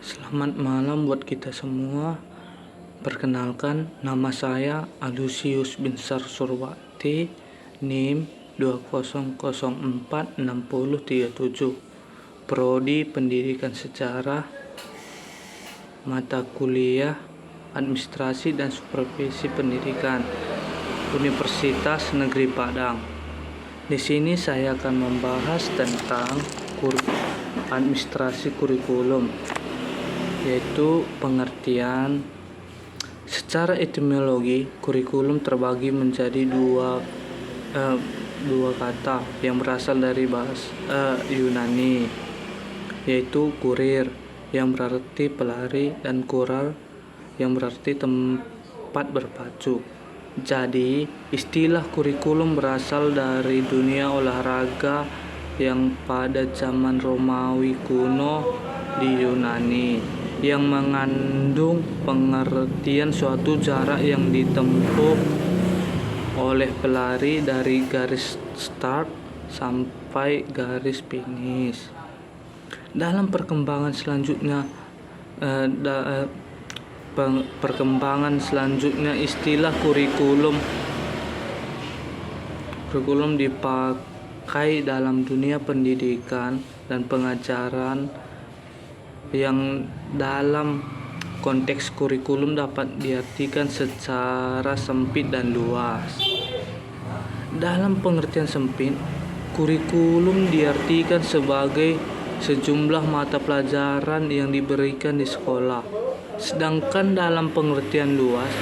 Selamat malam buat kita semua. Perkenalkan, nama saya Alusius Binsar Surwati, NIM 20046037, Prodi Pendidikan Sejarah, mata kuliah Administrasi dan Supervisi Pendidikan, Universitas Negeri Padang. Di sini saya akan membahas tentang administrasi kurikulum, yaitu pengertian. Secara etimologi, kurikulum terbagi menjadi dua kata yang berasal dari bahasa Yunani, yaitu kurir yang berarti pelari dan kural yang berarti tempat berpacu. Jadi, istilah kurikulum berasal dari dunia olahraga yang pada zaman Romawi kuno di Yunani, yang mengandung pengertian suatu jarak yang ditempuh oleh pelari dari garis start sampai garis finish. Dalam perkembangan selanjutnya istilah kurikulum dipakai dalam dunia pendidikan dan pengajaran, yang dalam konteks kurikulum dapat diartikan secara sempit dan luas. Dalam pengertian sempit, kurikulum diartikan sebagai sejumlah mata pelajaran yang diberikan di sekolah. Sedangkan dalam pengertian luas,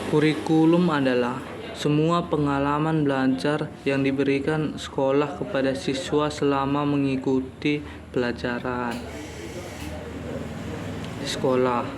kurikulum adalah semua pengalaman belajar yang diberikan sekolah kepada siswa selama mengikuti pelajaran di sekolah.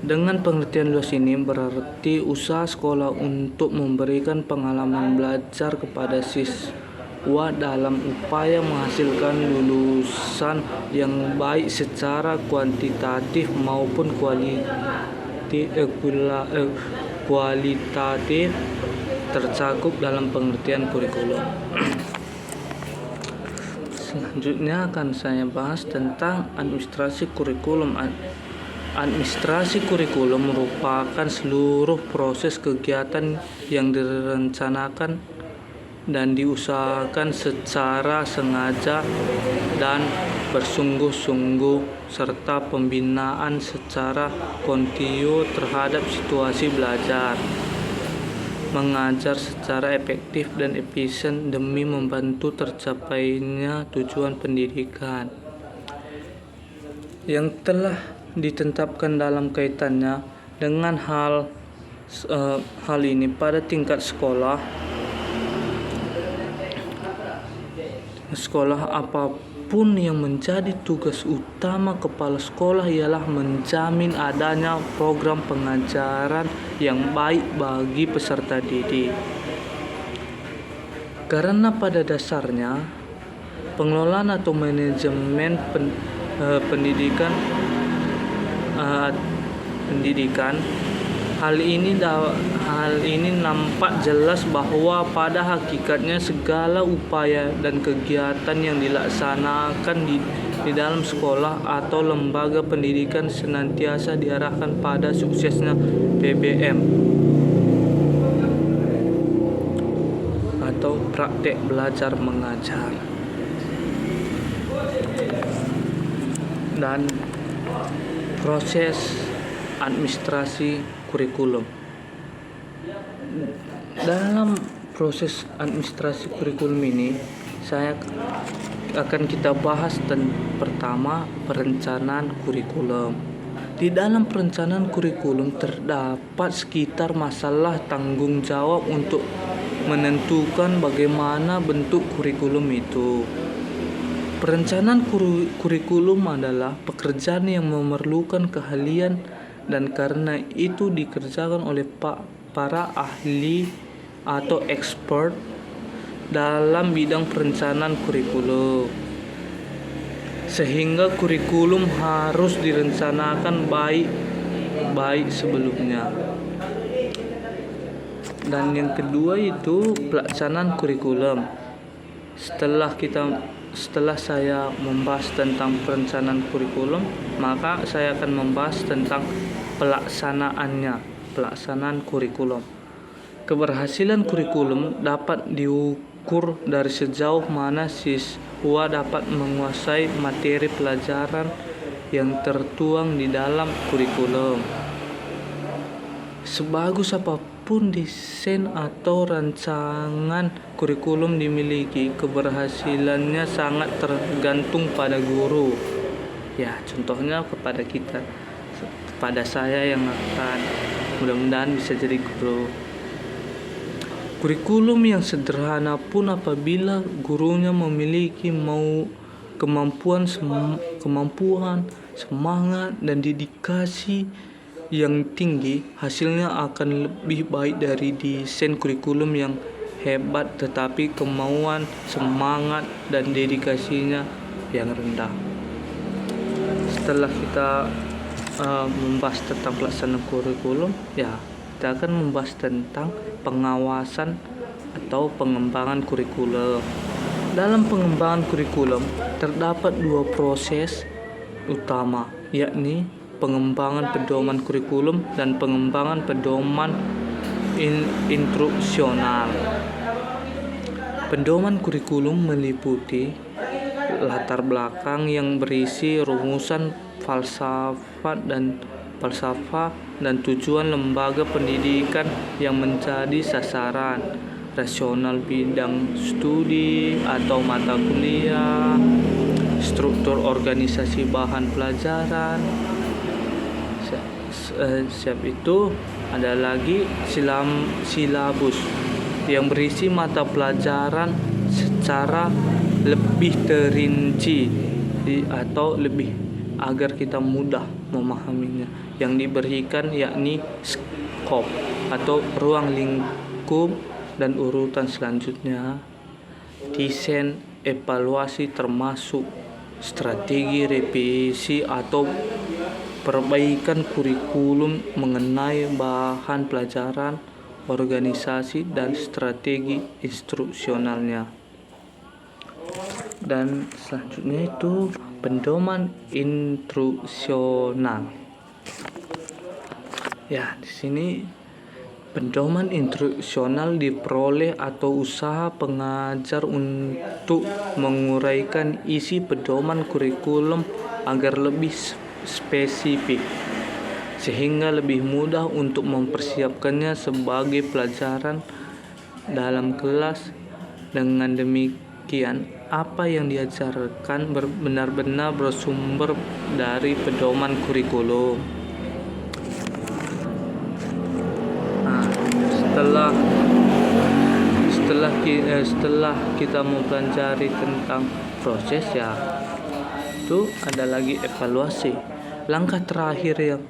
Dengan pengertian luas ini berarti usaha sekolah untuk memberikan pengalaman belajar kepada siswa dalam upaya menghasilkan lulusan yang baik secara kuantitatif maupun kualitatif tercakup dalam pengertian kurikulum. Selanjutnya akan saya bahas tentang administrasi kurikulum. Administrasi kurikulum merupakan seluruh proses kegiatan yang direncanakan dan diusahakan secara sengaja dan bersungguh-sungguh, serta pembinaan secara kontinu terhadap situasi belajar mengajar secara efektif dan efisien demi membantu tercapainya tujuan pendidikan yang telah ditetapkan dalam kaitannya dengan hal ini pada tingkat sekolah apapun. Yang menjadi tugas utama kepala sekolah ialah menjamin adanya program pengajaran yang baik bagi peserta didik. Karena pada dasarnya pengelolaan atau manajemen pendidikan hal ini nampak jelas bahwa pada hakikatnya segala upaya dan kegiatan yang dilaksanakan di dalam sekolah atau lembaga pendidikan senantiasa diarahkan pada suksesnya PBM atau praktek belajar mengajar. Dan proses administrasi kurikulum. Dalam proses administrasi kurikulum ini kita bahas pertama, perencanaan kurikulum. Di dalam perencanaan kurikulum terdapat sekitar masalah tanggung jawab untuk menentukan bagaimana bentuk kurikulum itu. Perencanaan kurikulum adalah pekerjaan yang memerlukan keahlian dan karena itu dikerjakan oleh para ahli atau expert dalam bidang perencanaan kurikulum, sehingga kurikulum harus direncanakan baik sebelumnya. Dan yang kedua itu pelaksanaan kurikulum. Setelah kita setelah saya membahas tentang perencanaan kurikulum, maka saya akan membahas tentang pelaksanaan kurikulum. Keberhasilan kurikulum dapat diukur dari sejauh mana siswa dapat menguasai materi pelajaran yang tertuang di dalam kurikulum. Sebagus apapun desain atau rancangan kurikulum dimiliki, keberhasilannya sangat tergantung pada guru. Ya, contohnya kepada saya yang akan mudah-mudahan bisa jadi guru. Kurikulum yang sederhana pun apabila gurunya memiliki kemampuan, semangat, dan dedikasi yang tinggi, hasilnya akan lebih baik dari desain kurikulum yang hebat tetapi kemauan, semangat, dan dedikasinya yang rendah. Setelah kita membahas tentang pelaksanaan kurikulum, kita akan membahas tentang pengawasan atau pengembangan kurikulum. Dalam pengembangan kurikulum terdapat 2 proses utama, yakni pengembangan pedoman kurikulum dan pengembangan pedoman instruksional. Pedoman kurikulum meliputi latar belakang yang berisi rumusan falsafah dan tujuan lembaga pendidikan yang menjadi sasaran, rasional bidang studi atau mata kuliah, struktur organisasi bahan pelajaran. Siap itu ada lagi silabus yang berisi mata pelajaran secara lebih terinci atau lebih agar kita mudah memahaminya yang diberikan, yakni skop atau ruang lingkup, dan urutan selanjutnya desain evaluasi termasuk strategi revisi atau perbaikan kurikulum mengenai bahan pelajaran, organisasi, dan strategi instruksionalnya. Dan selanjutnya itu pedoman instruksional. Ya, di sini pedoman instruksional diperoleh atau usaha pengajar untuk menguraikan isi pedoman kurikulum agar lebih spesifik, sehingga lebih mudah untuk mempersiapkannya sebagai pelajaran dalam kelas. Dengan demikian, apa yang diajarkan benar-benar bersumber dari pedoman kurikulum. Setelah kita mempelajari tentang proses, itu ada lagi evaluasi. Langkah terakhir yang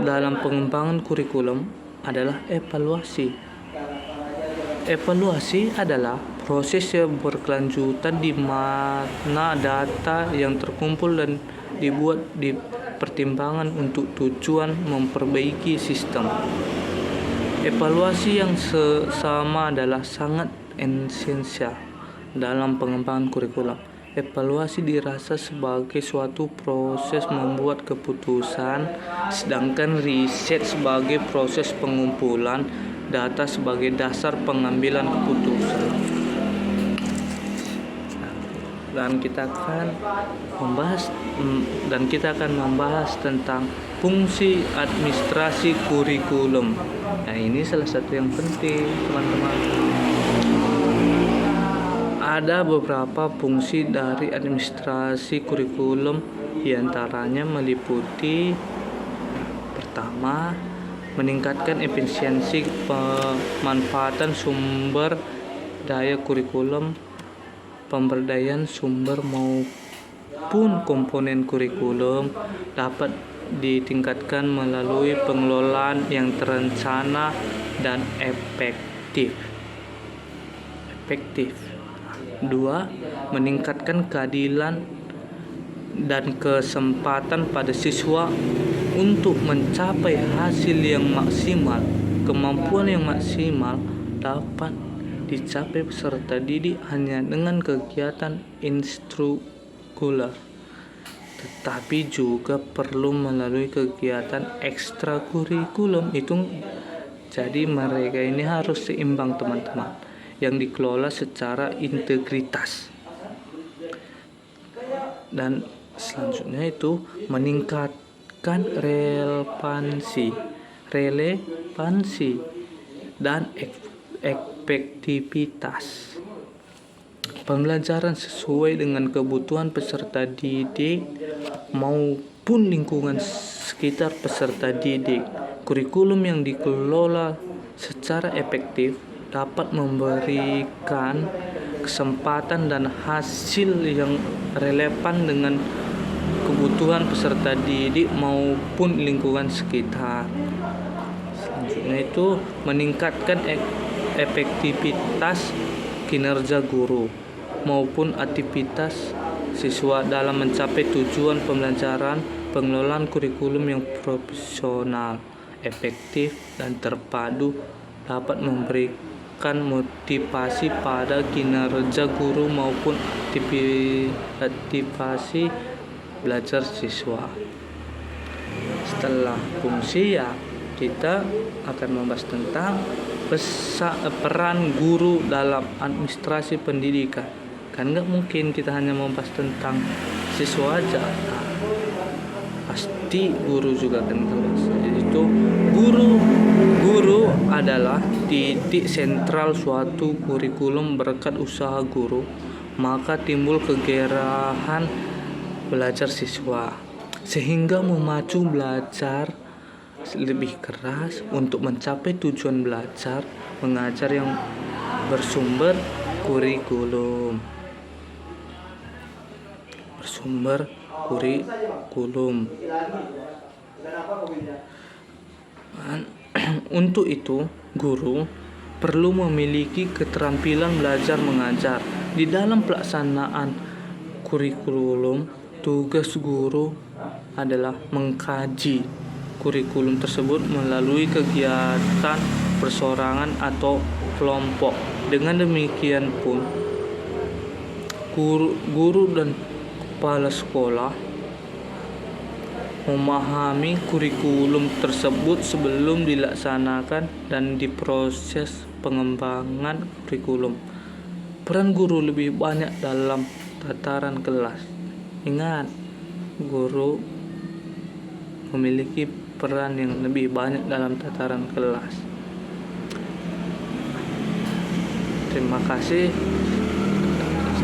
dalam pengembangan kurikulum adalah evaluasi. Evaluasi adalah proses yang berkelanjutan di mana data yang terkumpul dan dibuat dipertimbangkan untuk tujuan memperbaiki sistem. Evaluasi yang sama adalah sangat esensial dalam pengembangan kurikulum. Evaluasi dirasa sebagai suatu proses membuat keputusan, sedangkan riset sebagai proses pengumpulan data sebagai dasar pengambilan keputusan. Dan kita akan membahas tentang fungsi administrasi kurikulum. Nah, ini salah satu yang penting, teman-teman. Ada beberapa fungsi dari administrasi kurikulum, diantaranya meliputi: pertama, meningkatkan efisiensi pemanfaatan sumber daya kurikulum, pemberdayaan sumber maupun komponen kurikulum dapat ditingkatkan melalui pengelolaan yang terencana dan efektif. 2. Meningkatkan keadilan dan kesempatan pada siswa untuk mencapai hasil yang maksimal. Kemampuan yang maksimal dapat dicapai peserta didik hanya dengan kegiatan instruktur, tetapi juga perlu melalui kegiatan ekstrakurikulum. Itu jadi mereka ini harus seimbang teman-teman, yang dikelola secara integritas. Dan selanjutnya itu meningkatkan relevansi dan efektivitas pembelajaran sesuai dengan kebutuhan peserta didik maupun lingkungan sekitar peserta didik. Kurikulum yang dikelola secara efektif dapat memberikan kesempatan dan hasil yang relevan dengan kebutuhan peserta didik maupun lingkungan sekitar. Selanjutnya itu meningkatkan efektivitas kinerja guru maupun aktivitas siswa dalam mencapai tujuan pembelajaran. Pengelolaan kurikulum yang profesional, efektif, dan terpadu dapat memberikan motivasi pada kinerja guru maupun aktivasi belajar siswa. Setelah fungsi kita akan membahas tentang peran guru dalam administrasi pendidikan. Kan nggak mungkin kita hanya membahas tentang siswa aja. Pasti guru juga kan terus. Itu guru adalah titik sentral suatu kurikulum. Berkat usaha guru, maka timbul kegairahan belajar siswa, sehingga memacu belajar lebih keras untuk mencapai tujuan belajar mengajar yang bersumber kurikulum. Untuk itu, guru perlu memiliki keterampilan belajar mengajar. Di dalam pelaksanaan kurikulum, tugas guru adalah mengkaji kurikulum tersebut melalui kegiatan persorangan atau kelompok. Dengan demikian pun, guru dan kepala sekolah memahami kurikulum tersebut sebelum dilaksanakan dan diproses pengembangan kurikulum. Peran guru lebih banyak dalam tataran kelas. Ingat, guru memiliki peran yang lebih banyak dalam tataran kelas. Terima kasih.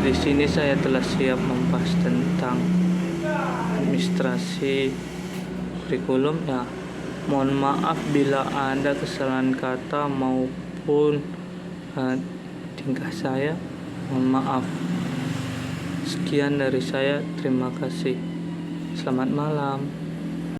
Di sini saya telah siap membahas tentang administrasi kurikulum ya. Mohon maaf bila ada kesalahan kata maupun tingkah saya. Mohon maaf. Sekian dari saya. Terima kasih. Selamat malam.